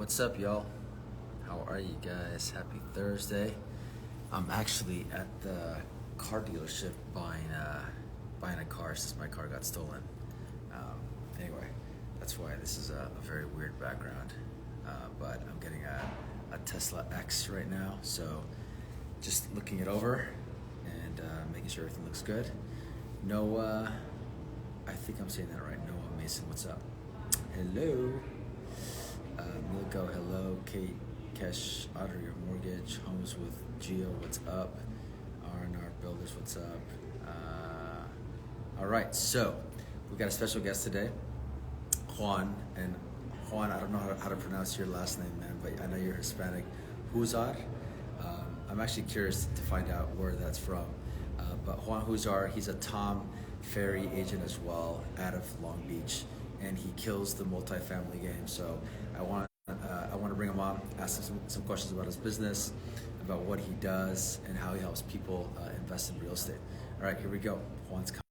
What's up, y'all? How are you guys? Happy Thursday. I'm actually at the car dealership buying a car since my car got stolen. Anyway, that's why this is a very weird background. But I'm getting a Tesla X right now, so just looking it over and making sure everything looks good. Noah, I think I'm saying that right. Noah Mason, what's up? Hello. Milko, hello. Kate, Kesh, Otter, your mortgage, homes with Geo, what's up? R&R Builders, what's up? All right, so we got a special guest today, Juan. And Juan, I don't know how to pronounce your last name, man, but I know you're Hispanic. Huizar. I'm actually curious to find out where that's from. But Juan Huizar, he's a Tom Ferry agent as well, out of Long Beach, and he kills the multifamily game. So I want to bring him on, ask him some questions about his business, about what he does, and how he helps people invest in real estate. All right, here we go. Juan's coming.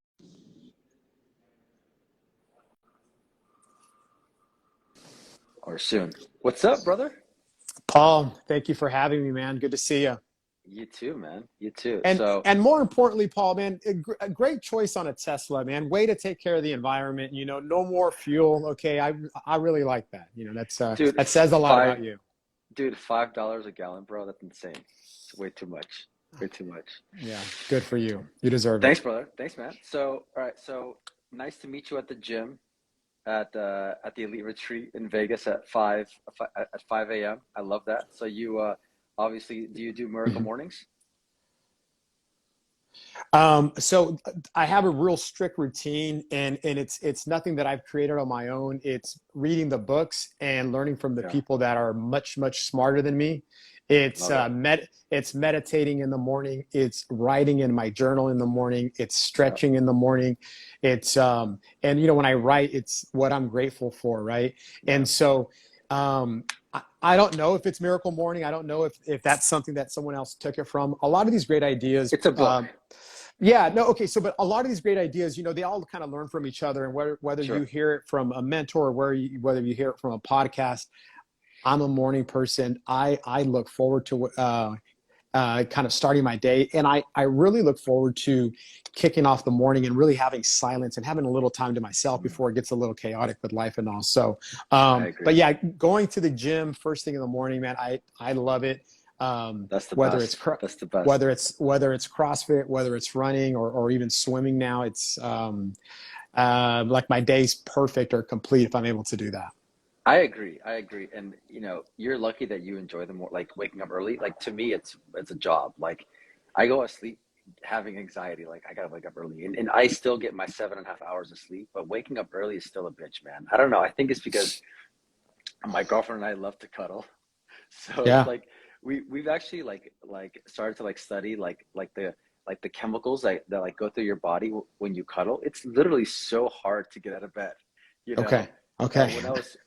Or soon. What's up, brother? Paul, thank you for having me, man. Good to see you. You too, man. You too. And more importantly, Paul, man, a great choice on a Tesla, man. Way to take care of the environment. You know, no more fuel. Okay, I really like that. You know, dude, that says a lot about you. Dude, $5 a gallon, bro. That's insane. It's way too much. Way too much. Yeah, good for you. You deserve Thanks, it. brother. Thanks, man. So, all right. So nice to meet you at the gym, at the Elite Retreat in Vegas at 5 a.m. I love that. So you obviously, do you do Miracle Mornings? So I have a real strict routine, and it's nothing that I've created on my own. It's reading the books and learning from the people that are much smarter than me. It's it's meditating in the morning. It's writing in my journal in the morning. It's stretching in the morning. It's and you know, when I write, it's what I'm grateful for, right? And so I don't know if it's Miracle Morning. I don't know if that's something that someone else took it from. A lot of these great ideas. It's a book. Yeah, no, okay. So, but a lot of these great ideas, you know, they all kind of learn from each other, and whether Sure. you hear it from a mentor or whether you hear it from a podcast. I'm a morning person. I look forward to kind of starting my day, and I really look forward to kicking off the morning and really having silence and having a little time to myself before it gets a little chaotic with life and all. So, I agree. but yeah, going to the gym first thing in the morning, man, I love it. That's the Whether best. That's the best. whether it's CrossFit, whether it's running or even swimming now, it's like my day's perfect or complete if I'm able to do that. I agree. And you know, you're lucky that you enjoy the more, like, waking up early. Like, to me, it's a job. Like, I go to sleep having anxiety. Like, I gotta wake up early, and I still get my 7.5 hours of sleep. But waking up early is still a bitch, man. I don't know. I think it's because my girlfriend and I love to cuddle. So Yeah. it's like we've actually like started to study like the chemicals that like go through your body when you cuddle. It's literally so hard to get out of bed, you know. Okay.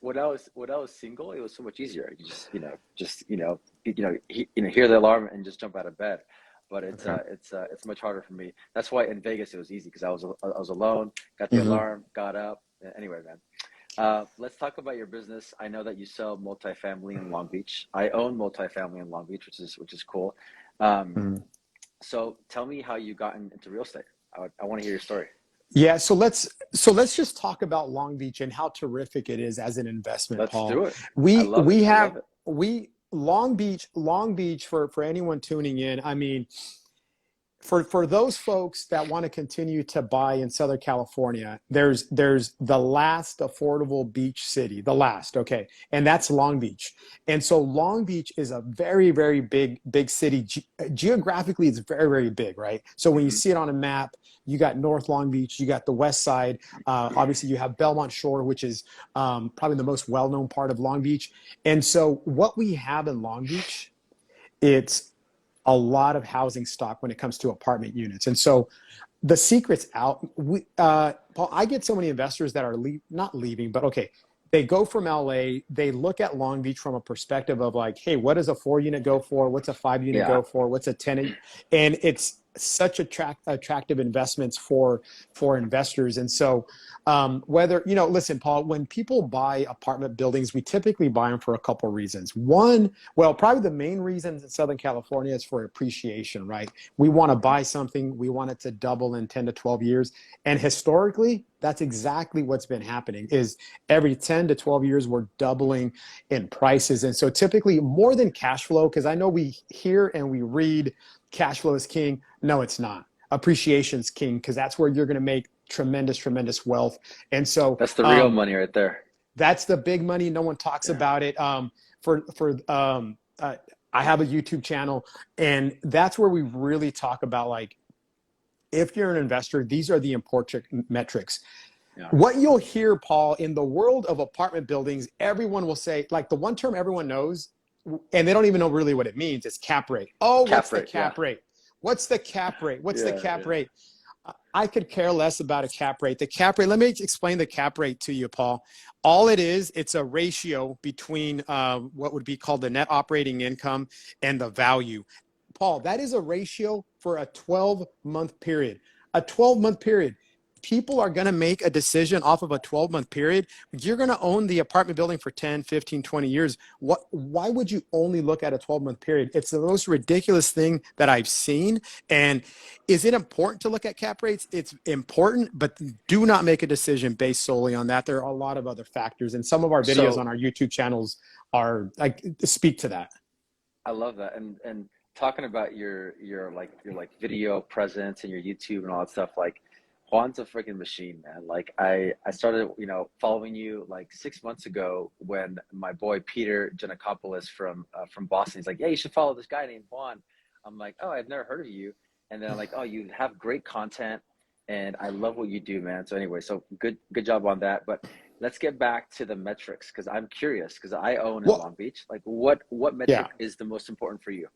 When I was single, it was so much easier. You just hear the alarm and just jump out of bed. But it's much harder for me. That's why in Vegas it was easy, because I was alone, got the alarm, got up. Anyway, man. Let's talk about your business. I know that you sell multifamily in Long Beach. I own multifamily in Long Beach, which is cool. So tell me how you got into real estate. I want to hear your story. Yeah, so let's just talk about Long Beach and how terrific it is as an investment, Paul. Let's do it. I love it. Long Beach for anyone tuning in. I mean, for those folks that want to continue to buy in Southern California, there's the last affordable beach city, the last, okay, and that's Long Beach. And so Long Beach is a very big city. Geographically, it's very big, right? So when you see it on a map, you got North Long Beach, you got the West Side. Obviously, you have Belmont Shore, which is probably the most well-known part of Long Beach. And so what we have in Long Beach, it's a lot of housing stock when it comes to apartment units. And so the secret's out. Paul, I get so many investors that are not leaving, but okay, they go from LA, they look at Long Beach from a perspective of like, hey, what does a 4-unit go for? What's a 5-unit go for? What's a 10? And such attractive investments for investors. And so whether, listen, Paul, when people buy apartment buildings, we typically buy them for a couple of reasons. One, well, probably the main reasons in Southern California is for appreciation, right? We want to buy something, we want it to double in 10 to 12 years. And historically, that's exactly what's been happening, is every 10 to 12 years, we're doubling in prices. And so typically more than cash flow, because I know we hear and we read cash flow is king. No, it's not. Appreciation's king, because that's where you're going to make tremendous wealth. And so That's the real money right there. that's the big money. No one talks about it. I have a YouTube channel, and that's where we really talk about, like, if you're an investor, these are the important metrics. Yeah. What you'll hear, Paul, in the world of apartment buildings, everyone will say, like, the one term everyone knows, and they don't even know really what it means, is cap rate. Oh, what's the cap rate? What's the cap rate? What's the cap rate? I could care less about a cap rate. The cap rate, let me explain the cap rate to you, Paul. All it is, it's a ratio between what would be called the net operating income and the value. Paul, that is a ratio for a 12-month period. A 12-month period. People are going to make a decision off of a 12-month period. You're going to own the apartment building for 10, 15, 20 years. Why would you only look at a 12-month period? It's the most ridiculous thing that I've seen. And is it important to look at cap rates? It's important, but do not make a decision based solely on that. There are a lot of other factors, and some of our videos on our YouTube channels are like speak to that. I love that. And talking about your video presence and your YouTube and all that stuff, like, Juan's a freaking machine, man. Like, I started, following you like 6 months ago when my boy Peter Giannakopoulos from Boston, he's like, yeah, you should follow this guy named Juan. I'm like, oh, I've never heard of you. And then I'm like, oh, you have great content, and I love what you do, man. So anyway, so good job on that. But let's get back to the metrics, because I'm curious, because I own in Long Beach. Like, what metric is the most important for you?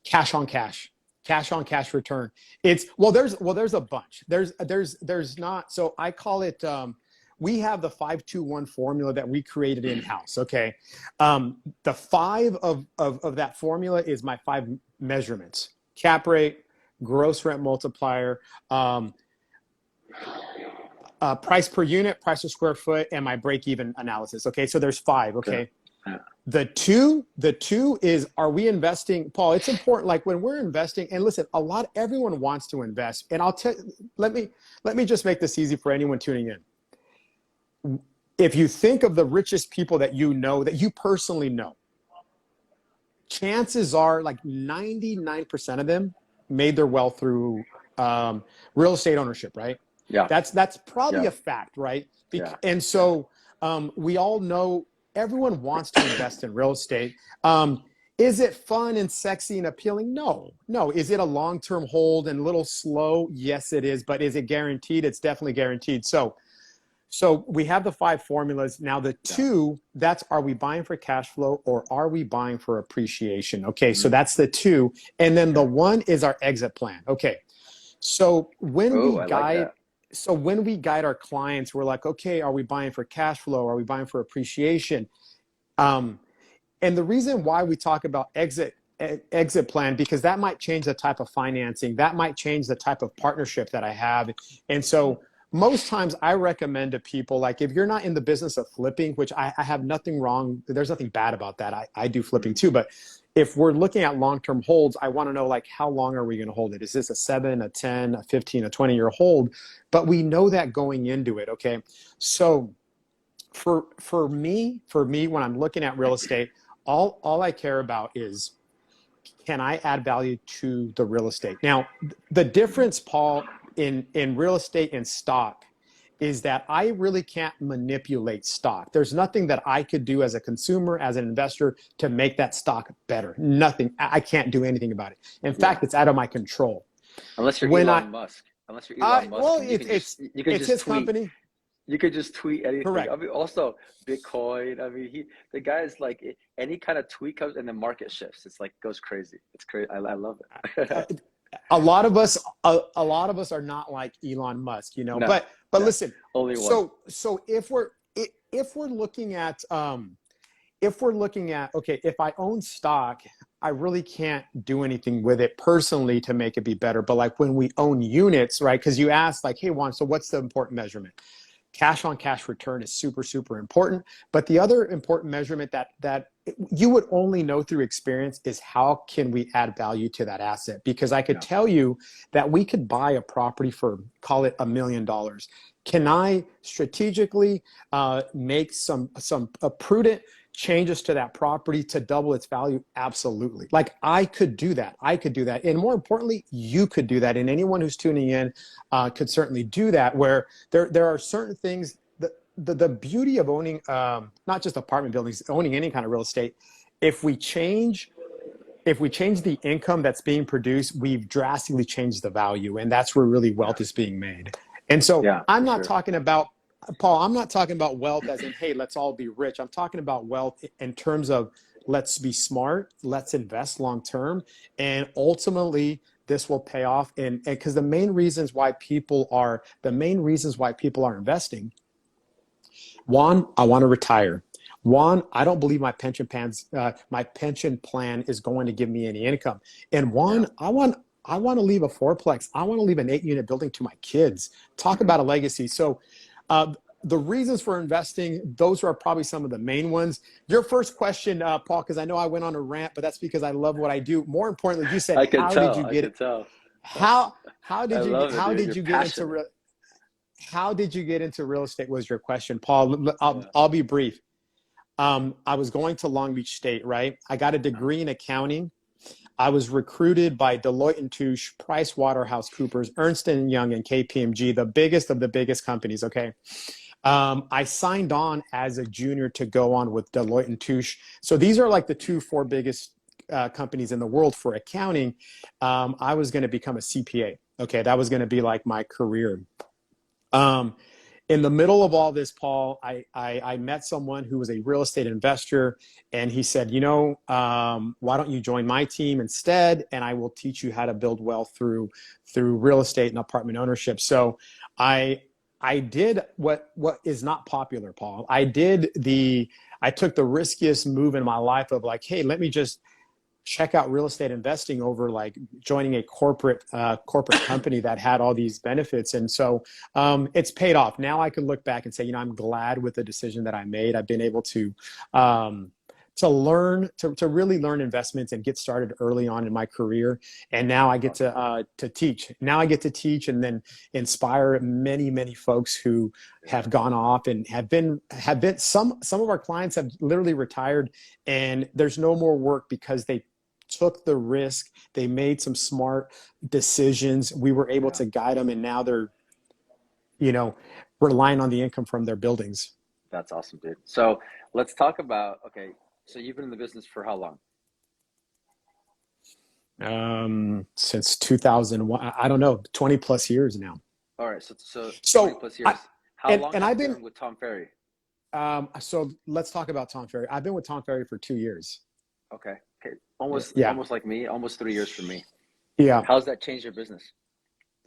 Cash on cash. Cash on cash return. There's a bunch. There's not. So I call it, we have the 5-2-1 formula that we created in-house. Okay. The 5 of that formula is my 5 measurements: cap rate, gross rent multiplier, price per unit, price per square foot, and my break-even analysis. Okay. So there's 5. Okay. Yeah. The two is, are we investing? Paul, it's important. Like, when we're investing, and listen, everyone wants to invest. And let me just make this easy for anyone tuning in. If you think of the richest people that you personally know, chances are like 99% of them made their wealth through real estate ownership, right? Yeah. That's probably a fact, right? And so we all know, everyone wants to invest in real estate. Is it fun and sexy and appealing? No. Is it a long-term hold and a little slow? Yes, it is. But is it guaranteed? It's definitely guaranteed. So we have the 5 formulas. Now the 2, that's, are we buying for cash flow or are we buying for appreciation? Okay, so that's the 2. And then the 1 is our exit plan. Okay, so when we guide our clients, we're like, okay, are we buying for cash flow? Are we buying for appreciation? And the reason why we talk about exit plan, because that might change the type of financing, that might change the type of partnership that I have. And so most times I recommend to people, like, if you're not in the business of flipping, which I have nothing wrong, there's nothing bad about that. I do flipping too, but if we're looking at long-term holds, I want to know, like, how long are we going to hold it? Is this a 7, a 10, a 15, a 20-year hold? But we know that going into it, okay? So for me, when I'm looking at real estate, all I care about is, can I add value to the real estate? Now, the difference, Paul, in real estate and stock is that I really can't manipulate stock. There's nothing that I could do as a consumer, as an investor, to make that stock better. Nothing. I can't do anything about it. In fact, it's out of my control. Unless you're Elon Musk. Well, it's his company. You could just tweet anything. Correct. I mean, also Bitcoin. I mean, the guy is like, any kind of tweet comes and the market shifts. It's like, goes crazy. It's crazy. I love it. A lot of us are not like Elon Musk, No, but listen. Only one. So if we're looking at okay, if I own stock, I really can't do anything with it personally to make it be better. But like when we own units, right? Because you asked like, hey Juan, so what's the important measurement? Cash on cash return is super, super important. But the other important measurement that you would only know through experience is how can we add value to that asset? Because I could tell you that we could buy a property for, call it $1 million. Can I strategically make some prudent changes to that property to double its value? Absolutely. Like I could do that. I could do that. And more importantly, you could do that. And anyone who's tuning in could certainly do that, where there are certain things that the beauty of owning, not just apartment buildings, owning any kind of real estate, if we change the income that's being produced, we've drastically changed the value. And that's where really wealth is being made. And so I'm not talking about, Paul, I'm not talking about wealth as in, hey, let's all be rich. I'm talking about wealth in terms of let's be smart, let's invest long term, and ultimately this will pay off. And because the main reasons why people are investing, Juan, I want to retire. Juan, I don't believe my pension plan is going to give me any income. And Juan, I want to leave a fourplex. I want to leave an 8-unit building to my kids. Talk about a legacy. So the reasons for investing, those are probably some of the main ones. Your first question, Paul, because I know I went on a rant, but that's because I love what I do. More importantly, you said, how did you get into real estate was your question, Paul. I'll be brief. I was going to Long Beach State, right? I got a degree in accounting. I was recruited by Deloitte & Touche, PricewaterhouseCoopers, Ernst & Young, and KPMG, the biggest of the biggest companies, okay? I signed on as a junior to go on with Deloitte & Touche. So these are like the 4 biggest companies in the world for accounting. I was going to become a CPA, okay? That was going to be like my career. In the middle of all this, Paul, I met someone who was a real estate investor, and he said, why don't you join my team instead, and I will teach you how to build wealth through real estate and apartment ownership. So I did what is not popular, Paul. I took the riskiest move in my life of like, hey, let me just check out real estate investing over like joining a corporate company that had all these benefits. And so it's paid off. Now I can look back and say, I'm glad with the decision that I made. I've been able to really learn investments and get started early on in my career. And now I get to teach. Now I get to teach and then inspire many, many folks who have gone off and have been some of our clients have literally retired, and there's no more work because they took the risk. They made some smart decisions. We were able to guide them, and now they're, relying on the income from their buildings. That's awesome, dude. So let's talk about, so you've been in the business for how long? Since 2001, I don't know, 20 plus years now. All right. So 20 plus years. How long have you been with Tom Ferry? So let's talk about Tom Ferry. I've been with Tom Ferry for 2 years. Okay. Almost like me, almost 3 years for me. Yeah. How's that changed your business?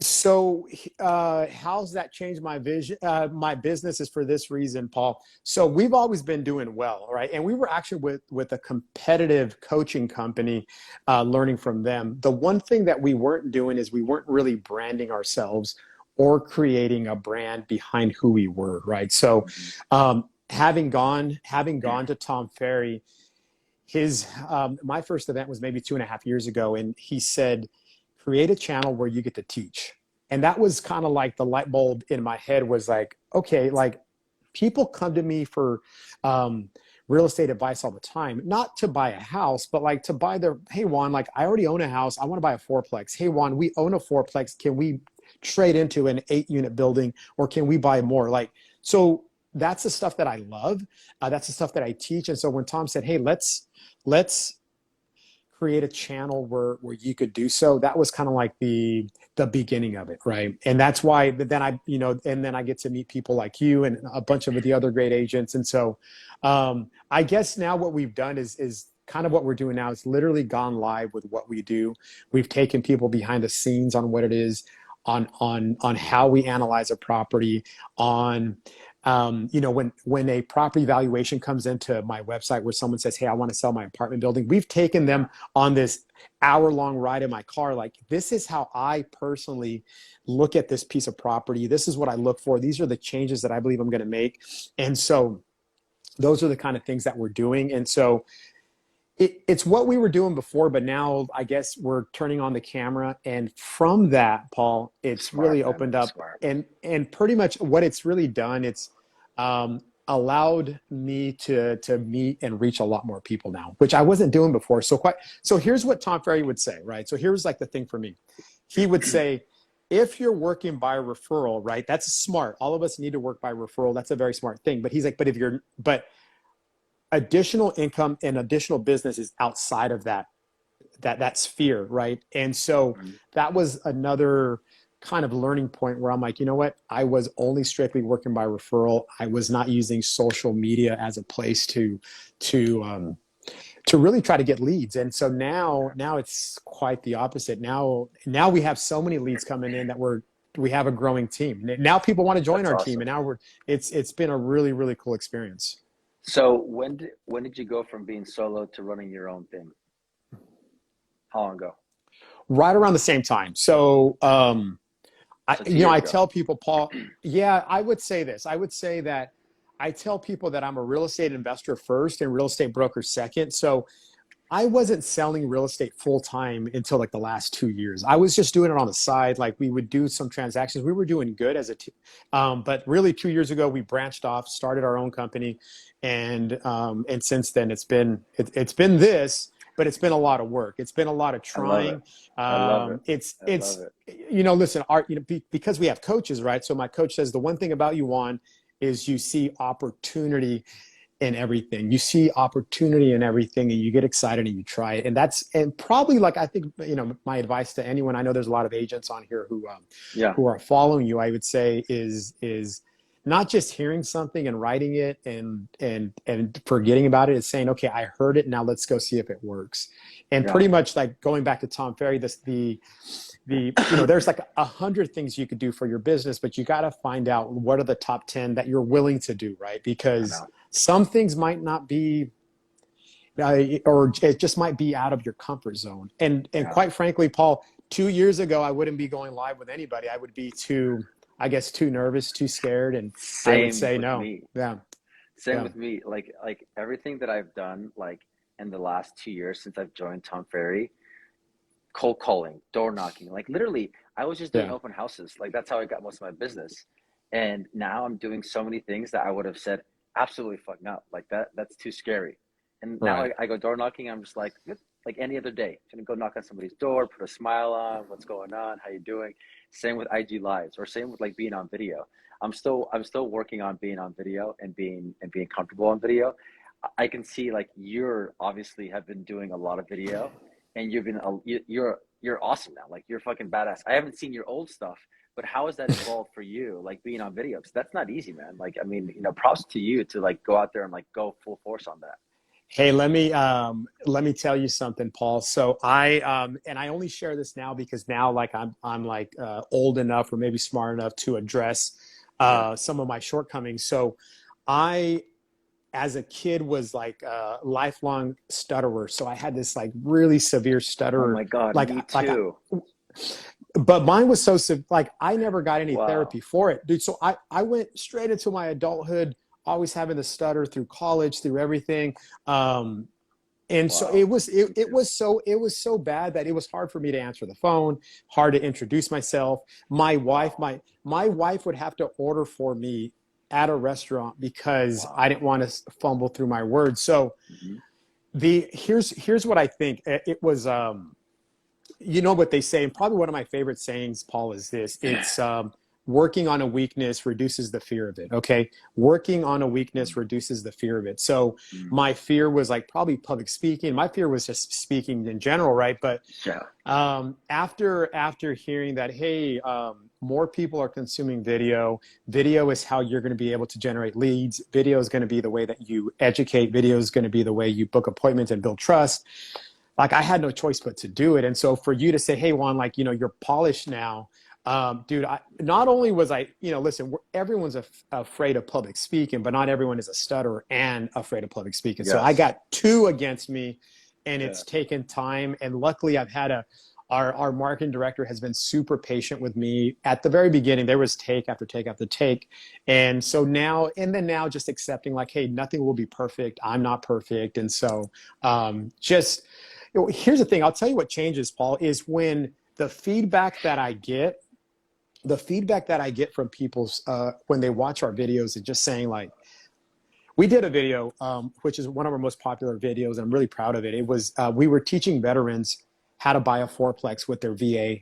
So how's that changed my vision? My business is for this reason, Paul. So we've always been doing well, right? And we were actually with a competitive coaching company, learning from them. The one thing that we weren't doing is we weren't really branding ourselves or creating a brand behind who we were, right? So having gone to Tom Ferry, my first event was maybe 2.5 years ago, and he said, create a channel where you get to teach. And that was kind of like the light bulb in my head was like, okay, like people come to me for real estate advice all the time, not to buy a house, but like to buy hey Juan, like I already own a house. I want to buy a fourplex. Hey Juan, we own a fourplex. Can we trade into an 8-unit building, or can we buy more? Like, so that's the stuff that I love. That's the stuff that I teach. And so when Tom said, hey, let's create a channel where you could do so, that was kind of like the beginning of it, right? And that's why then I get to meet people like you and a bunch of the other great agents. And so I guess now what we've done is kind of what we're doing now is literally gone live with what we do. We've taken people behind the scenes on what it is, on how we analyze a property, on You know, when a property valuation comes into my website where someone says, hey, I want to sell my apartment building, we've taken them on this hour-long ride in my car. Like, this is how I personally look at this piece of property. This is what I look for. These are the changes that I believe I'm going to make. And so those are the kind of things that we're doing. And so it's what we were doing before, but now I guess we're turning on the camera. And from that, Paul, it's Smart, really man. opened up. Smart. And pretty much what it's really done, it's allowed me to meet and reach a lot more people now, which I wasn't doing before. So here's what Tom Ferry would say, right? So here's like the thing for me. He would say, if you're working by referral, right, that's smart. All of us need to work by referral. That's a very smart thing. But he's like, but additional income and additional business is outside of that sphere, right? And so that was another kind of learning point where I'm like, you know what? I was only strictly working by referral. I was not using social media as a place to really try to get leads. And so now it's quite the opposite. Now we have so many leads coming in that we have a growing team. Now people want to join our team, and now it's been a really, really cool experience. So when did you go from being solo to running your own thing? How long ago? Right around the same time. So, I tell people, Paul, I would say this. I would say that I tell people that I'm a real estate investor first and real estate broker second. So I wasn't selling real estate full time until like the last 2 years. I was just doing it on the side. Like, we would do some transactions. We were doing good as a team. But really 2 years ago, we branched off, started our own company. And since then it's been this, but it's been a lot of work. It's been a lot of trying. I love it. Listen, because we have coaches, right? So my coach says the one thing about you, Juan, is you see opportunity in everything. You see opportunity in everything, and you get excited and you try it. And probably, like, I think, my advice to anyone, I know there's a lot of agents on here who are following you, I would say is not just hearing something and writing it and forgetting about it. Is saying, okay, I heard it, now let's go see if it works. And pretty much, like, going back to Tom Ferry, there's like 100 things you could do for your business, but you got to find out what are the top 10 that you're willing to do, right? Because some things might not be, or it just might be out of your comfort zone. And quite frankly, Paul, 2 years ago, I wouldn't be going live with anybody. I would be too nervous, too scared, and I would say no. Same with me. Like everything that I've done, like, in the last 2 years since I've joined Tom Ferry, cold calling, door knocking, like, literally, I was just doing open houses. Like, that's how I got most of my business. And now I'm doing so many things that I would have said, absolutely fuck no. Like, that's too scary. And now I go door knocking. I'm just like any other day, I'm gonna go knock on somebody's door, put a smile on, what's going on, how you doing? Same with IG lives, or same with, like, being on video. I'm still working on being on video and being comfortable on video. I can see, like, you're obviously have been doing a lot of video, and you're awesome now. Like, you're fucking badass. I haven't seen your old stuff, but how has that evolved for you, like, being on video? Because that's not easy, man. Like, I mean, props to you to, like, go out there and, like, go full force on that. Hey, let me tell you something, Paul. So I only share this now because now, like, I'm like old enough or maybe smart enough to address some of my shortcomings. So I, as a kid, was like a lifelong stutterer. So I had this, like, really severe stutter. Oh my God, like, me too. But mine was so severe, like, I never got any therapy for it, dude. So I went straight into my adulthood, always having the stutter through college, through everything. So it was so bad that it was hard for me to answer the phone, hard to introduce myself. My wife would have to order for me at a restaurant because I didn't want to fumble through my words. So here's what I think. It was, what they say, and probably one of my favorite sayings, Paul, is this. It's working on a weakness reduces the fear of it. Okay. Working on a weakness reduces the fear of it. So my fear was, like, probably public speaking. My fear was just speaking in general. Right. But after hearing that, hey, more people are consuming video. Video is how you're going to be able to generate leads. Video is going to be the way that you educate. Video is going to be the way you book appointments and build trust. Like, I had no choice but to do it. And so for you to say, hey, Juan, like, you're polished now, Dude, not only was I, listen, everyone's afraid of public speaking, but not everyone is a stutterer and afraid of public speaking. So I Yes. got two against me, and Yeah. it's taken time. And luckily, our marketing director has been super patient with me. At the very beginning, there was take after take after take. And so now just accepting like, hey, nothing will be perfect. I'm not perfect. And so here's the thing. I'll tell you what changes, Paul, is when the feedback that I get from people's when they watch our videos is just saying like, we did a video, which is one of our most popular videos. I'm really proud of it. It was we were teaching veterans how to buy a fourplex with their VA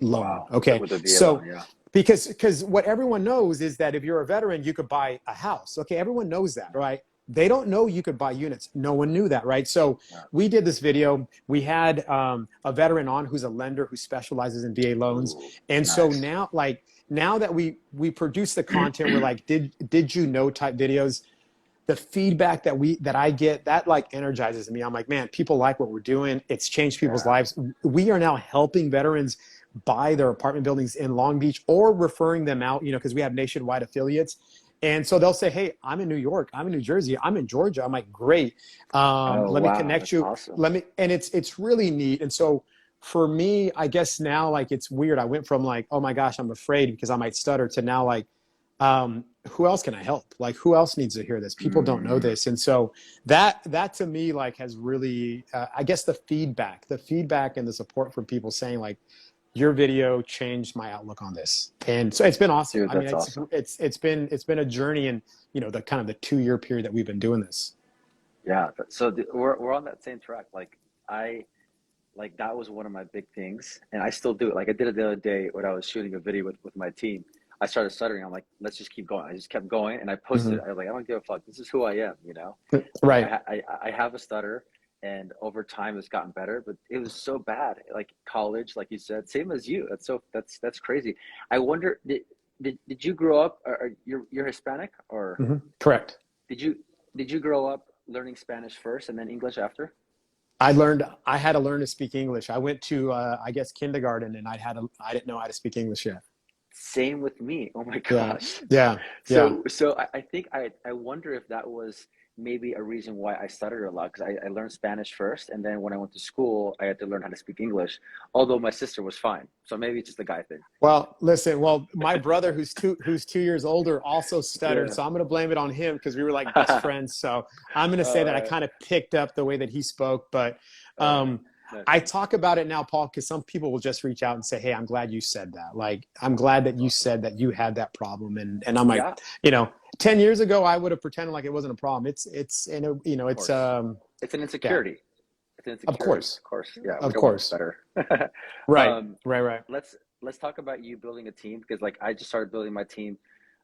loan. Wow. Okay, With the VA so loan, yeah. because what everyone knows is that if you're a veteran, you could buy a house. Okay, everyone knows that, right? They don't know you could buy units. No one knew that, right? So Yeah. we did this video. We had a veteran on who's a lender who specializes in VA loans, Ooh, and so nice. now that we produce the content, we're like, did you know type videos. The feedback that I get, that like energizes me. I'm like, man, people like what we're doing. It's changed people's Yeah. lives. We are now helping veterans buy their apartment buildings in Long Beach or referring them out, because we have nationwide affiliates. And so they'll say, hey, I'm in New York, I'm in New Jersey, I'm in Georgia. I'm like, great. Oh, Let me wow. connect That's you. awesome. And it's really neat. And so for me, I guess now like it's weird. I went from like, oh my gosh, I'm afraid because I might stutter to now like, who else can I help? Like, who else needs to hear this? People don't know Mm, this. And so that to me, like, has really, I guess the feedback and the support from people saying like, your video changed my outlook on this. And so it's been awesome. dude, I mean, that's awesome. it's been a journey in, the kind of the 2-year period that we've been doing this. Yeah. So we're on that same track. Like I like that was one of my big things, and I still do it. Like I did it the other day when I was shooting a video with my team. I started stuttering. I'm like, let's just keep going. I just kept going, and I posted Hmm. it. I was like, I don't give a fuck. This is who I am, you know. Like Right. I have a stutter, and over time it's gotten better. But it was so bad. Like college, like you said, same as you. That's crazy. I wonder, did you grow up? Or you're Hispanic, or Hmm. Correct. did you did you grow up learning Spanish first and then English after? I had to learn to speak English. I went to, I guess, kindergarten, and I didn't know how to speak English yet. Same with me. Oh my Yeah. gosh. Yeah. Yeah. So I think I wonder if that was maybe a reason why I stuttered a lot because I learned Spanish first, and then when I went to school, I had to learn how to speak English. Although my sister was fine, so maybe it's just a guy thing. Well, listen, my brother who's 2 years older also stuttered, Yeah. so I'm gonna blame it on him because we were like best friends. So I'm gonna say that I uh, kind of picked up the way that he spoke, but uh, um, nice. I talk about it now, Paul, because some people will just reach out and say, "Hey, I'm glad you said that. Like, I'm glad that That's you awesome. said that you had that problem." And I'm like, Yeah, 10 years ago, I would have pretended like it wasn't a problem. It's of it's course. It's an yeah, insecurity. It's an of insecurity, course, of course. Yeah, we of don't want to course, stutter. right, um, right. let's talk about you building a team because like I just started building my team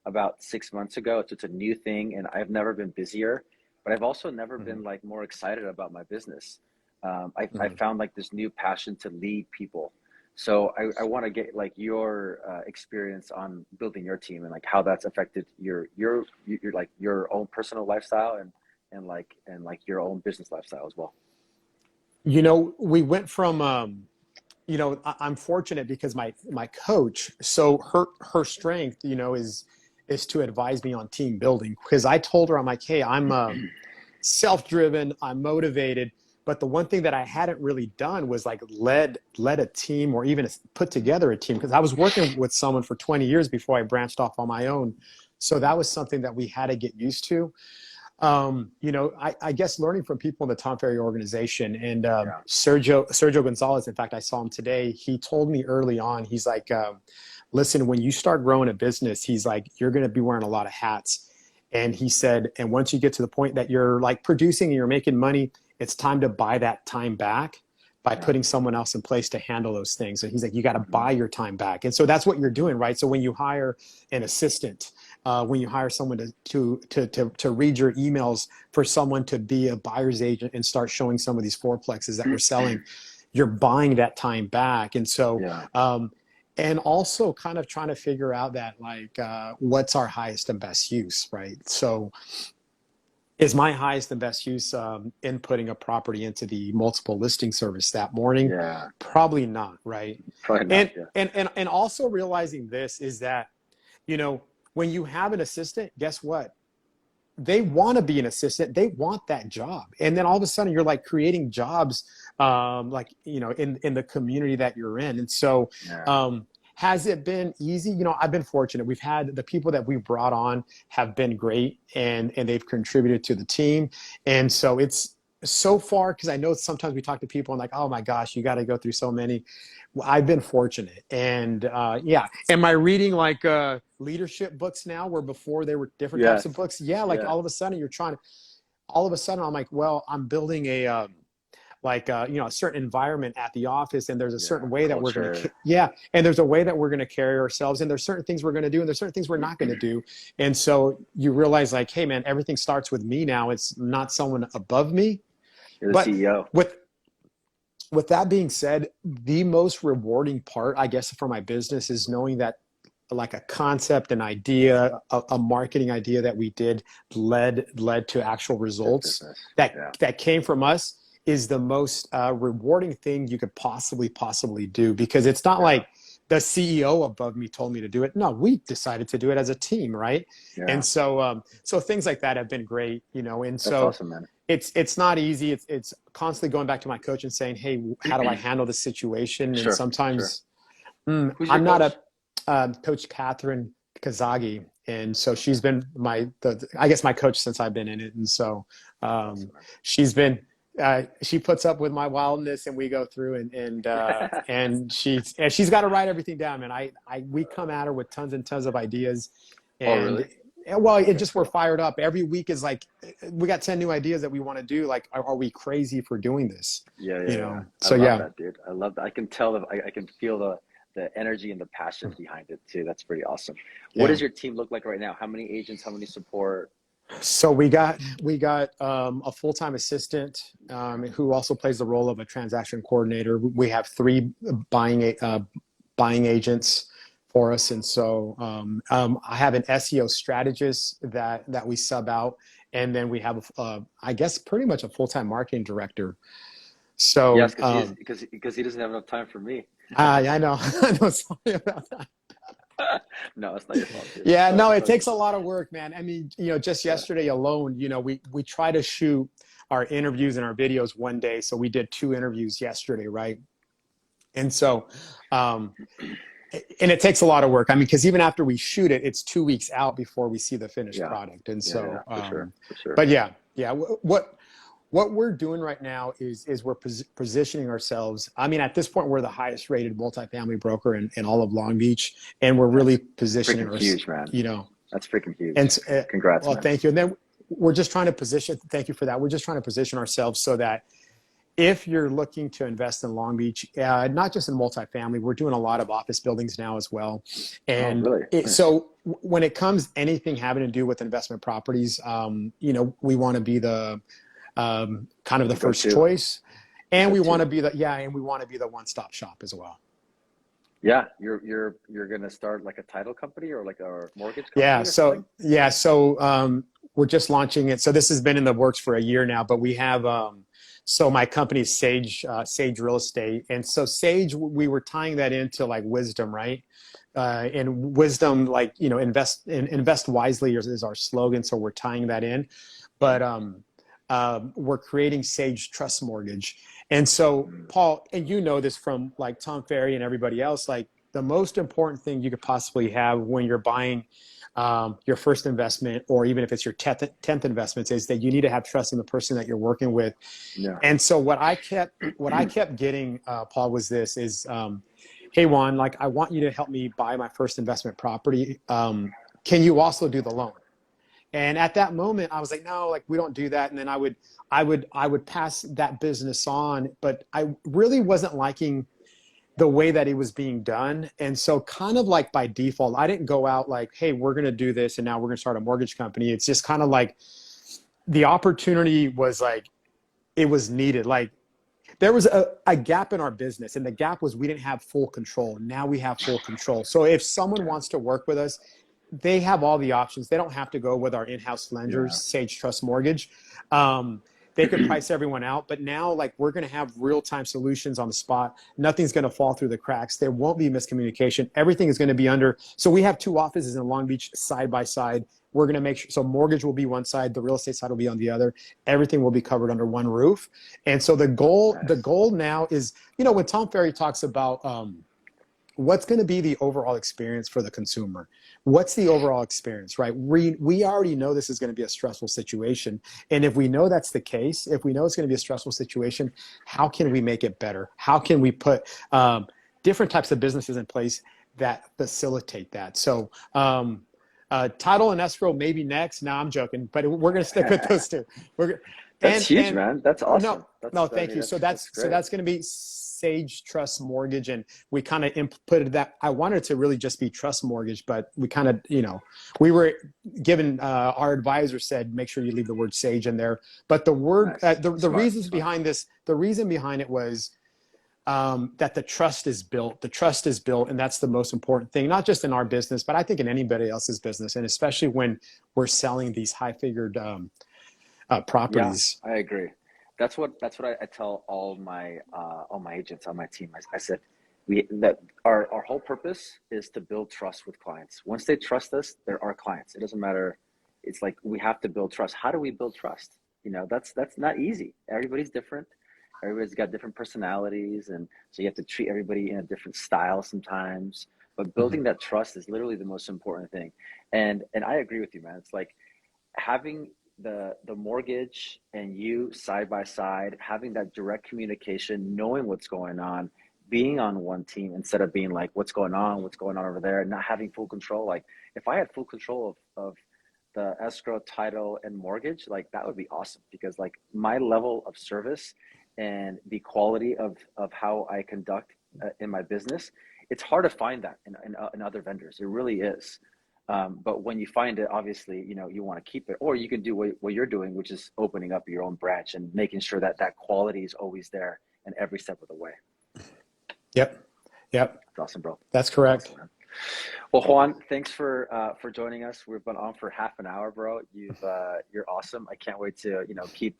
about 6 months ago. It's a new thing, and I've never been busier, but I've also never Hmm. been like more excited about my business. I Hmm. found like this new passion to lead people. So I want to get like your experience on building your team and like how that's affected your like your own personal lifestyle and like your own business lifestyle as well. We went from I'm fortunate because my coach, so her strength, is to advise me on team building. Because I told her, I'm like, hey, I'm self-driven, I'm motivated, but the one thing that I hadn't really done was like led a team or even put together a team because I was working with someone for 20 years before I branched off on my own. So that was something that we had to get used to. I guess learning from people in the Tom Ferry organization and Yeah. Sergio Gonzalez. In fact, I saw him today. He told me early on, he's like, listen, when you start growing a business, he's like, you're going to be wearing a lot of hats. And he said, and once you get to the point that you're like producing and you're making money, it's time to buy that time back by Yeah. putting someone else in place to handle those things. So he's like, you got to Hmm. buy your time back. And so that's what you're doing, right? So when you hire an assistant, when you hire someone to read your emails for someone to be a buyer's agent and start showing some of these fourplexes that we're selling, you're buying that time back. And so, Yeah. and also kind of trying to figure out that like, what's our highest and best use, right? So Is my highest and best use inputting a property into the multiple listing service that morning? Yeah, Probably not, right? probably not. And Yeah, and also realizing this is that, you know, when you have an assistant, guess what? They want to be an assistant. They want that job. And then all of a sudden you're like creating jobs, like, you know, in the community that you're in. And so, yeah, has it been easy? You know, I've been fortunate. We've had the people that we've brought on have been great, and they've contributed to the team. And so it's so far, because I know sometimes we talk to people and like, oh my gosh, you got to go through so many. I've been fortunate. And yeah. Am I reading like leadership books now where before they were different types of yes, books? Yeah. Like yeah, all of a sudden you're trying to, all of a sudden I'm like, well, I'm building a, like you know, a certain environment at the office, and there's a yeah. certain way that we're going to Culture. yeah, and there's a way that we're going to carry ourselves, and there's certain things we're going to do, and there's certain things we're not going to do. And so you realize like, hey man, everything starts with me now. It's not someone above me. You're the But CEO. with that being said, the most rewarding part, I guess, for my business is knowing that like a concept, an idea, a marketing idea that we did led to actual Good results business. that Yeah, that came from us is the most rewarding thing you could possibly do, because it's not yeah, like the CEO above me told me to do it. No, we decided to do it as a team, right? yeah. And so so things like that have been great, you know. And That's so awesome, man. it's not easy. It's constantly going back to my coach and saying, hey, how do I handle the situation? And Sure, sure. sometimes Who's your I'm not coach? a Coach Catherine Kazagi, and so she's been I guess my coach since I've been in it, and so Awesome, she's been she puts up with my wildness, and we go through man. and she's got to write everything down, man. We come at her with tons and tons of ideas, Oh, and really? well, it Okay, just we're cool. fired up. Every week is like we got 10 new ideas that we want to do. Like, are we crazy for doing this? Yeah, yeah, You yeah. know? I So love yeah. that, dude. I love that. I can tell I can feel the energy and the passion behind it too. That's pretty awesome. What Yeah. does your team look like right now? How many agents? How many support? So we got a full-time assistant who also plays the role of a transaction coordinator. We have three buying agents for us, and so I have an SEO strategist that we sub out, and then we have I guess pretty much a full-time marketing director. Yes, So because he doesn't have enough time for me. I know. I know. Sorry about that. No, it's not your fault, dude. Yeah, no, It's it all good. takes a lot of work, man. I mean, you know, just Yeah. yesterday alone, you know, we try to shoot our interviews and our videos one day. So we did 2 interviews yesterday, right? And so, um, and it takes a lot of work. I mean, because even after we shoot it, it's 2 weeks out before we see the finished Yeah. product. And Yeah, yeah, so, for sure. For sure. but yeah, yeah. What we're doing right now is we're positioning ourselves. I mean, at this point, we're the highest rated multifamily broker in all of Long Beach, and we're really That's positioning freaking ourselves, huge, man. you know. That's freaking huge. And Congrats, well, man. thank you. And then we're just trying to position. Thank you for that. We're just trying to position ourselves so that if you're looking to invest in Long Beach, not just in multifamily, we're doing a lot of office buildings now as well. Oh, And really? Nice. so when it comes anything having to do with investment properties, you know, we want to be the kind of the The first go-to. choice, The and we want go-to. to be and we want to be the one-stop shop as well. Yeah, you're gonna start like a title company or like a mortgage Yeah. company or something? So we're just launching it. So this has been in the works for a year now, but we have so my company is Sage Real Estate, and so Sage, we were tying that into like wisdom, right? And wisdom, like, you know, invest wisely is our slogan, so we're tying that in. But we're creating Sage Trust Mortgage, and so Mm, Paul, and you know this from like Tom Ferry and everybody else, like the most important thing you could possibly have when you're buying your first investment, or even if it's your 10th investment, is that you need to have trust in the person that you're working with. yeah. And so what I kept getting, Paul, was this is, hey Juan, like I want you to help me buy my first investment property. Can you also do the loan? And at that moment, I was like, no, like we don't do that. And then I would pass that business on, but I really wasn't liking the way that it was being done. And so kind of like by default, I didn't go out like, hey, we're going to do this, and now we're going to start a mortgage company. It's just kind of like the opportunity was like, it was needed. Like there was a gap in our business, and the gap was we didn't have full control. Now we have full control. So if someone Yeah. wants to work with us, they have all the options. They don't have to go with our in-house lenders, Yeah. Sage Trust Mortgage. They could price everyone out, but now like we're going to have real-time solutions on the spot. Nothing's going to fall through the cracks. There won't be miscommunication. Everything is going to be under. So we have 2 offices in Long Beach side by side. We're going to make sure, so mortgage will be one side, the real estate side will be on the other. Everything will be covered under one roof. And so the goal now is, you know, when Tom Ferry talks about what's going to be the overall experience for the consumer, what's the overall experience, right? We already know this is going to be a stressful situation. And if we know that's the case, if we know it's going to be a stressful situation, how can we make it better? How can we put different types of businesses in place that facilitate that? So title and escrow maybe next. No, I'm joking, but we're going to stick with those 2. That's huge, man. That's awesome. Thank you. So that's going to be Sage Trust Mortgage, and we kind of inputted that. I wanted to really just be Trust Mortgage, but we kind of, you know, we were given our advisor said make sure you leave the word Sage in there. But the word, the reasons behind this, the reason behind it was that the trust is built. The trust is built, and that's the most important thing, not just in our business, but I think in anybody else's business, and especially when we're selling these high-figured properties. Yeah, I agree. That's what I tell all my agents on my team. I said that our whole purpose is to build trust with clients. Once they trust us, they're our clients. It doesn't matter. It's like we have to build trust. How do we build trust? You know, that's not easy. Everybody's different. Everybody's got different personalities, and so you have to treat everybody in a different style sometimes. But building that trust is literally the most important thing. And I agree with you, man. It's like having the mortgage and you side by side, having that direct communication, knowing what's going on, being on one team instead of being like, what's going on over there, and not having full control. Like if I had full control of the escrow, title, and mortgage, like that would be awesome, because like my level of service and the quality of how I conduct in my business, it's hard to find that in other vendors. It really is. But when you find it, obviously, you know, you want to keep it, or you can do what you're doing, which is opening up your own branch and making sure that that quality is always there in every step of the way. Yep. That's awesome, bro. That's correct. Awesome, well, Juan, thanks for joining us. We've been on for half an hour, bro. You're awesome. I can't wait to keep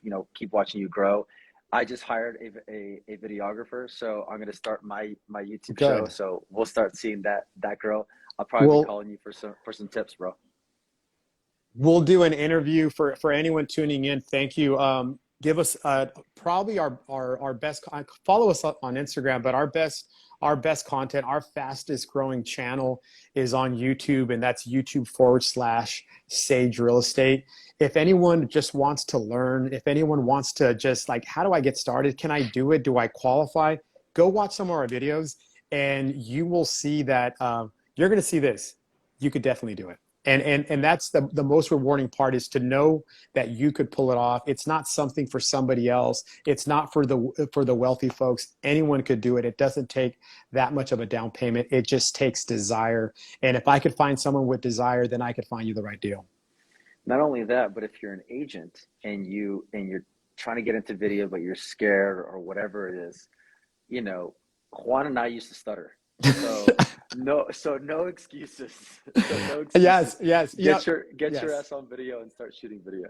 watching you grow. I just hired a videographer, so I'm gonna start my YouTube show. So we'll start seeing that grow. I'll probably be calling you for some tips, bro. We'll do an interview for anyone tuning in. Thank you. Give us probably our best. Follow us up on Instagram, but our best content, our fastest growing channel is on YouTube, and that's YouTube/Sage Real Estate. If anyone just wants to learn, if anyone wants to just like, how do I get started? Can I do it? Do I qualify? Go watch some of our videos, and you will see that you're going to see this. You could definitely do it. And that's the most rewarding part, is to know that you could pull it off. It's not something for somebody else. It's not for the wealthy folks. Anyone could do it. It doesn't take that much of a down payment. It just takes desire. And if I could find someone with desire, then I could find you the right deal. Not only that, but if you're an agent and you're trying to get into video, but you're scared or whatever it is, you know, Juan and I used to stutter. So no excuses. Yes. Get your ass on video and start shooting video.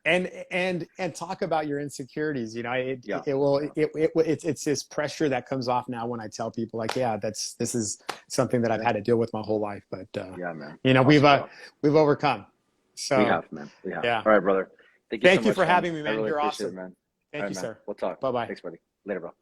And talk about your insecurities. You know, it's this pressure that comes off now when I tell people, like, yeah, this is something that I've had to deal with my whole life. But yeah, man. You know, awesome, we've overcome. So we have, man. We have. Yeah. All right, brother. Thank you so much, for having me, I man. really You're appreciate awesome. it, man. Thank you, man. sir. We'll talk. Bye-bye. Thanks, buddy. Later, bro.